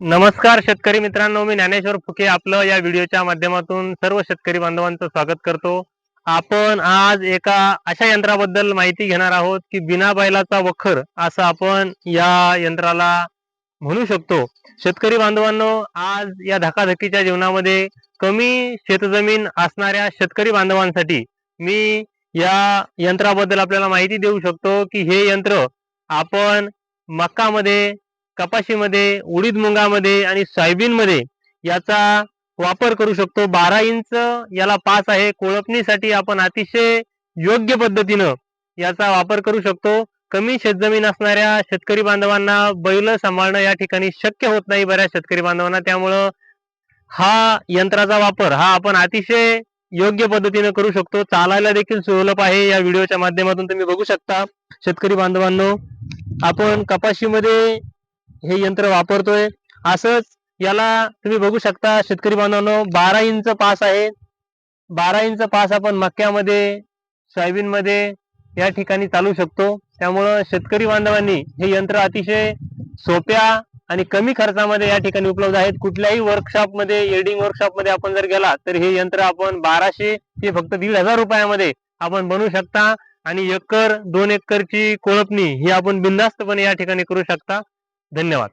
नमस्कार शेतकरी मित्रांनो, मी ज्ञानेश्वर फुके आपलं या व्हिडिओच्या माध्यमातून सर्व शेतकरी बांधवांचं स्वागत करतो। आपण आज एका अशा यंत्राबद्दल माहिती घेणार आहोत की बिना बैलाचा वखर असं आपण या यंत्राला म्हणू शकतो। शेतकरी बांधवांनो, आज या धकाधकीच्या जीवनामध्ये कमी शेतजमीन असणाऱ्या शेतकरी बांधवांसाठी मी या यंत्राबद्दल आपल्याला माहिती देऊ शकतो की हे यंत्र आपण मक्कामध्ये, कपाशीमध्ये, उडीद मुंगामध्ये आणि सोयाबीनमध्ये याचा वापर करू शकतो। 12 इंच याला पास आहे। कोळपणीसाठी आपण अतिशय योग्य पद्धतीनं याचा वापर करू शकतो। कमी शेतजमीन असणाऱ्या शेतकरी बांधवांना बैल सांभाळणं या ठिकाणी शक्य होत नाही बऱ्याच शेतकरी बांधवांना, त्यामुळं हा यंत्राचा वापर हा आपण अतिशय योग्य पद्धतीने करू शकतो। चालायला देखील सुलभ आहे। या व्हिडिओच्या माध्यमातून तुम्ही बघू शकता शेतकरी बांधवांनो, आपण कपाशीमध्ये हे यंत्र वापरतोय। असंच याला तुम्ही बघू शकता शेतकरी बांधवांनो, 12 इंच पास आहे। 12 इंच पास आपण मक्यामध्ये, सोयाबीनमध्ये या ठिकाणी चालू शकतो। त्यामुळे शेतकरी बांधवांनी हे यंत्र अतिशय सोप्या आणि कमी खर्चामध्ये या ठिकाणी उपलब्ध आहेत। कुठल्याही वर्कशॉपमध्ये, एल्डिंग वर्कशॉपमध्ये आपण जर गेला तर हे यंत्र आपण 1200 ते फक्त 1500 रुपयामध्ये आपण बनवू शकता आणि एकर 2 एकरची कोळपणी ही आपण बिनधास्तपणे या ठिकाणी करू शकता। धन्यवाद।